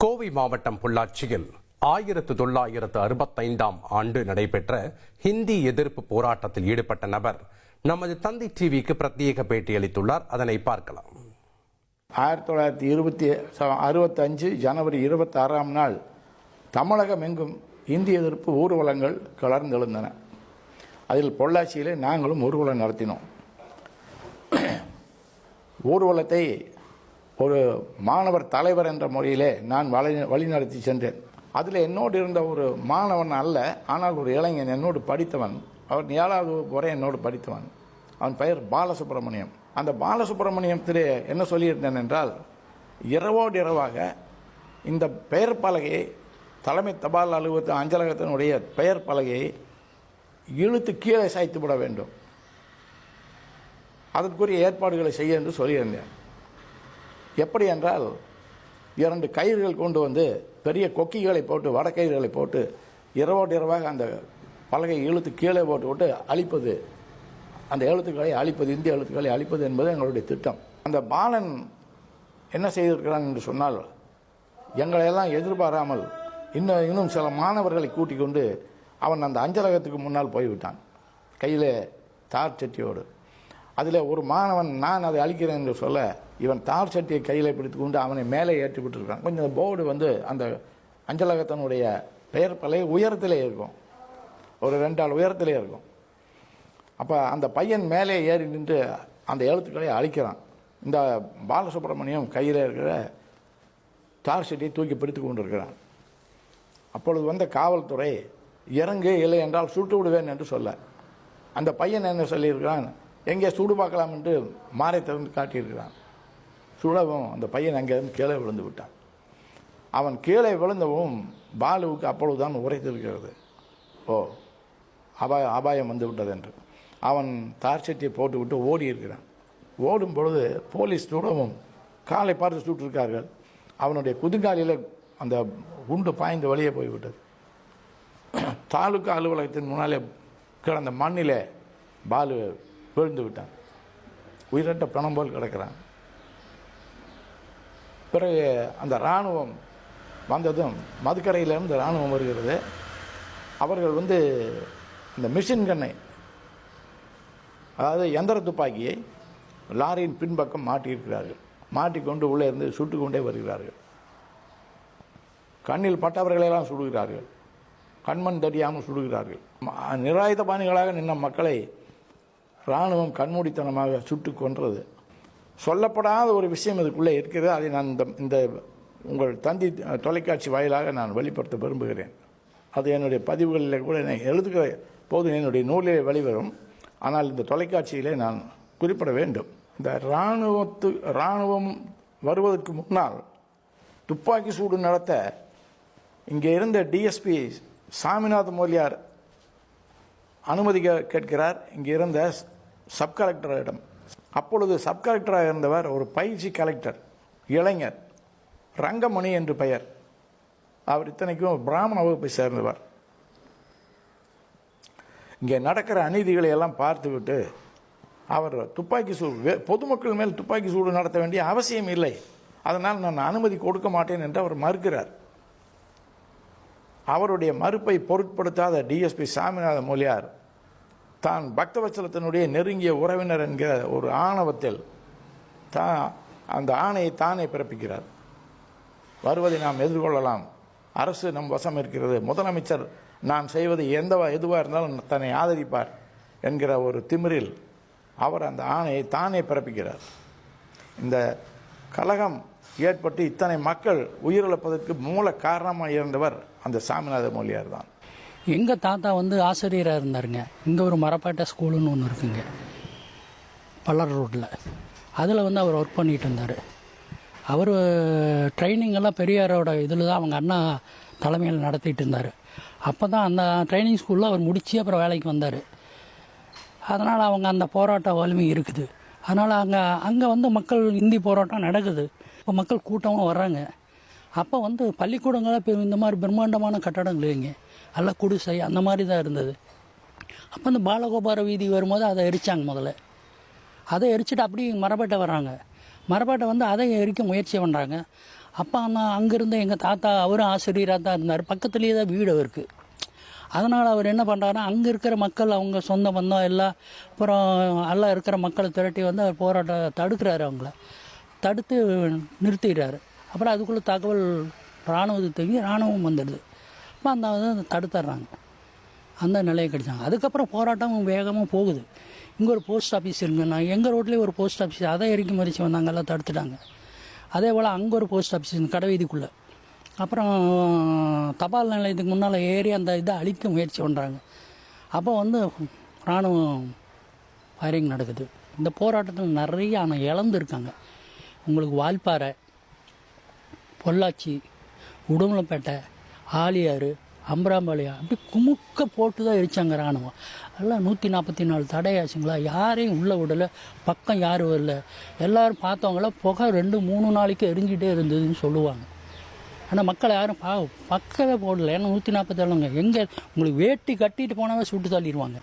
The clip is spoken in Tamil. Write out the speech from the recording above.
கோவை மாவட்டம் பொள்ளாச்சியில் 1965ஆம் ஆண்டு நடைபெற்ற ஹிந்தி எதிர்ப்பு போராட்டத்தில் ஈடுபட்ட நபர் நமது தந்தி டிவிக்கு பிரத்யேக பேட்டி அளித்துள்ளார். அதனை பார்க்கலாம். 1965 ஜனவரி 26ஆம் நாள் தமிழகம் எங்கும் இந்தி எதிர்ப்பு ஊர்வலங்கள் கலர்ந்தெழுந்தன. அதில் பொள்ளாச்சியிலே நாங்களும் ஊர்வலம் நடத்தினோம். ஊர்வலத்தை ஒரு மாணவர் தலைவர் என்ற முறையிலே நான் வழிநடத்தி சென்றேன். அதில் என்னோடு இருந்த ஒரு மாணவன் அல்ல, ஆனால் ஒரு இளைஞன், என்னோடு படித்தவன். அவர் 7வது வரை என்னோடு படித்தவன். அவன் பெயர் பாலசுப்ரமணியம். அந்த பாலசுப்ரமணியத்திலே என்ன சொல்லியிருந்தேன் என்றால், இரவோடு இரவாக இந்த பெயர் பலகையை, தலைமை தபால் அலுவலக அஞ்சலகத்தினுடைய பெயர் பலகையை இழுத்து கீழே சாய்த்து விட வேண்டும், அதற்குரிய ஏற்பாடுகளை செய்ய என்று சொல்லியிருந்தேன். எப்படி என்றால், 2 கயிறுகள் கொண்டு வந்து பெரிய கொக்கிகளை போட்டு, வடக்கயிறுகளை போட்டு இரவோடு இரவாக அந்த பலகையை இழுத்து கீழே போட்டு விட்டு அழிப்பது, அந்த எழுத்துக்களை அழிப்பது, இந்திய எழுத்துக்களை அழிப்பது என்பது எங்களுடைய திட்டம். அந்த பாலன் என்ன செய்திருக்கிறான் என்று சொன்னால், எங்களையெல்லாம் எதிர்பாராமல் இன்னும் சில மாணவர்களை கூட்டிக் கொண்டு அவன் அந்த அஞ்சலகத்துக்கு முன்னால் போய்விட்டான், கையில் தார் சட்டியோடு. அதில் ஒரு மாணவன் நான் அதை அழிக்கிறேன் என்று சொல்ல, இவன் தார் சட்டியை கையில் பிடித்து கொண்டு அவனை மேலே ஏற்றி விட்டுருக்கான். கொஞ்சம் போர்டு வந்து அந்த அஞ்சலகத்தினுடைய பெயர் பலகை உயரத்திலே இருக்கும், ஒரு 2 ஆள் உயரத்திலே இருக்கும். அப்போ அந்த பையன் மேலே ஏறி நின்று அந்த எழுத்துக்களை அழிக்கிறான். இந்த பாலசுப்ரமணியம் கையில் இருக்கிற தார் சட்டியை தூக்கி பிடித்து கொண்டிருக்கிறான். அப்பொழுது வந்த காவல்துறை, இறங்கு, இல்லை என்றால் சுட்டு விடுவேன் என்று சொல்ல, அந்த பையன் என்ன சொல்லியிருக்கிறான், எங்கே சுடு பார்க்கலாம் என்று மாறை திறந்து காட்டியிருக்கிறான். சுடவும் அந்த பையன் அங்கேருந்து கீழே விழுந்து விட்டான். அவன் கீழே விழுந்தவும் பாலுவுக்கு அப்பொழுதுதான் உரைத்திருக்கிறது, ஓ அபாயம் வந்து விட்டது என்று. அவன் தார் சட்டியை போட்டுவிட்டு ஓடி இருக்கிறான். ஓடும் பொழுது போலீஸ் சுடவும் காலை பார்த்து சுட்டிருக்கார்கள். அவனுடைய குதிங்காலில் அந்த குண்டு பாய்ந்து வெளியே போய்விட்டது. தாலுகா அலுவலகத்தின் முன்னாலே கிடந்த மண்ணிலே பாலு விழுந்து விட்டான். உயிரற்ற பணம் போல் கிடக்கிறான். பிறகு அந்த இராணுவம் வந்ததும், மதுக்கரையிலிருந்து இராணுவம் வருகிறது. அவர்கள் வந்து இந்த மிஷின் கன்னை, அதாவது எந்திர துப்பாக்கியை லாரியின் பின்பக்கம் மாட்டியிருக்கிறார்கள். மாட்டிக்கொண்டு உள்ளே இருந்து சுட்டு கொண்டே வருகிறார்கள். கண்ணில் பட்டவர்களெல்லாம் சுடுகிறார்கள், கண்மண் தெரியாமல் சுடுகிறார்கள். நிராயுதபாணிகளாக நின்ற மக்களை இராணுவம் கண்மூடித்தனமாக சுட்டு கொன்றது. சொல்லப்படாத ஒரு விஷயம் இதுக்குள்ளே இருக்கிறது. அதை நான் இந்த உங்கள் தந்தி தொலைக்காட்சி வாயிலாக நான் வெளிப்படுத்த விரும்புகிறேன். அது என்னுடைய பதிவுகளில் கூட எழுதுகிற போது என்னுடைய நூலிலே வெளிவரும். ஆனால் இந்த தொலைக்காட்சியிலே நான் குறிப்பிட வேண்டும். இந்த இராணுவம் வருவதற்கு முன்னால் துப்பாக்கி சூடு நடத்த இங்கே இருந்த டிஎஸ்பி சாமிநாத மோலியார் அனுமதி கேட்கிறார் இங்கே இருந்த சப் கலெக்டரிடம். அப்பொழுது சப் கலெக்டராக இருந்தவர் ஒரு பயிற்சி கலெக்டர், இளைஞர், ரங்கமணி என்று பெயர். அவர் இத்தனைக்கும் பிராமண வகுப்பை சேர்ந்தவர். இங்கே நடக்கிற அநீதிகளை எல்லாம் பார்த்துவிட்டு அவர் துப்பாக்கி சூடு, பொதுமக்கள் மேல் துப்பாக்கி சூடு நடத்த வேண்டிய அவசியம் இல்லை, அதனால் நான் அனுமதி கொடுக்க மாட்டேன் என்று அவர் மறுக்கிறார். அவருடைய மறுப்பை பொருட்படுத்தாத டிஎஸ்பி சாமிநாத மோலியார் தான் பக்தவத்சலத்தினுடைய நெருங்கிய உறவினர் என்கிற ஒரு ஆணவத்தில் அந்த ஆணையை தானே பிறப்பிக்கிறார். வருவதை நாம் எதிர்கொள்ளலாம், அரசு நம் வசம் இருக்கிறது, முதலமைச்சர் நான் செய்வது எதுவாக இருந்தாலும் தன்னை ஆதரிப்பார் என்கிற ஒரு திமிரில் அவர் அந்த ஆணையை தானே பிறப்பிக்கிறார். இந்த கலகம் ஏற்பட்டு இத்தனை மக்கள் உயிரிழப்பதற்கு மூல காரணமாக இருந்தவர் அந்த சாமிநாத மோலியார் தான். எங்கள் தாத்தா வந்து ஆசிரியராக இருந்தாருங்க. இங்கே ஒரு மரப்பாட்டை ஸ்கூலுன்னு ஒன்று இருக்குங்க பல்லர் ரோட்டில். அதில் வந்து அவர் ஒர்க் பண்ணிகிட்டு இருந்தார். அவர் ட்ரைனிங்கெல்லாம் பெரியாரோட இதில் தான் அவங்க அண்ணா தலைமையில் நடத்திட்டு இருந்தார். அப்போ தான் அந்த ட்ரைனிங் ஸ்கூலில் அவர் முடித்து அப்புறம் வேலைக்கு வந்தார். அதனால் அவங்க அந்த போராட்ட வலிமை இருக்குது. அதனால் அங்கே வந்து மக்கள் இந்தி போராட்டம் நடக்குது. இப்போ மக்கள் கூட்டமாக வர்றாங்க. அப்போ வந்து பள்ளிக்கூடங்களை இப்போ இந்த மாதிரி பிரம்மாண்டமான கட்டடங்கள் இல்லைங்க, எல்லாம் குடிசை அந்த மாதிரி தான் இருந்தது. அப்போ அந்த பாலகோபார வீதி வரும்போது அதை எரித்தாங்க. முதல்ல அதை எரிச்சிட்டு அப்படியே மரப்பேட்டை வர்றாங்க. மரப்பாட்டை வந்து அதை எரிக்க முயற்சி பண்ணுறாங்க. அப்போ அங்கேருந்து எங்கள் தாத்தா அவரும் ஆசிரியராக தான் இருந்தார், பக்கத்துலேயே தான் வீடு அவருக்கு. அதனால் அவர் என்ன பண்ணுறாருன்னா, அங்கே இருக்கிற மக்கள் அவங்க சொந்த பந்தம் எல்லாம் அப்புறம் எல்லாம் இருக்கிற மக்களை திரட்டி வந்து அவர் போராட்டம் தடுக்கிறாரு, அவங்கள தடுத்து நிறுத்திடுறாரு. அப்புறம் அதுக்குள்ளே தகவல் இராணுவத்துக்கு தெரிஞ்சு இராணுவம் வந்துடுது. அப்போ அந்த வந்து தடுத்துட்றாங்க, அந்த நிலையை கிடைச்சாங்க. அதுக்கப்புறம் போராட்டம் வேகமாக போகுது. இங்கே ஒரு போஸ்ட் ஆஃபீஸ் இருக்குங்க, நான் எங்கள் ரோட்லேயே ஒரு போஸ்ட் ஆஃபீஸ், அதை இறக்கி மறித்து வந்தாங்க, எல்லாம் தடுத்துட்டாங்க. அதே போல் அங்கே ஒரு போஸ்ட் ஆஃபீஸ் கடைவீதிக்குள்ளே. அப்புறம் தபால் நிலையத்துக்கு முன்னால் ஏறி அந்த இதை அழிக்க முயற்சி பண்ணுறாங்க. அப்போ வந்து இராணுவம் ஃபயரிங் நடக்குது. இந்த போராட்டத்தில் நிறைய ஆனால் இழந்துருக்காங்க. உங்களுக்கு வால்பாறை, பொள்ளாச்சி, உடுமலைப்பேட்டை, ஆலியாறு, அம்பராம்பாளையம் அப்படி குமுக்க போட்டு தான் எரிச்சாங்க இராணுவம். எல்லாம் 144 தடையாச்சுங்களா, யாரையும் உள்ளே விடலை, பக்கம் யாரும் வரல. எல்லோரும் பார்த்தவங்கள புகை 2-3 நாளைக்கு எரிஞ்சிட்டே இருந்ததுன்னு சொல்லுவாங்க. ஆனால் மக்களை யாரும் பக்கவே போடல. ஏன்னா 147ங்க, எங்கே உங்களுக்கு வேட்டி கட்டிட்டு போனாவே சுட்டு தள்ளிடுவாங்க.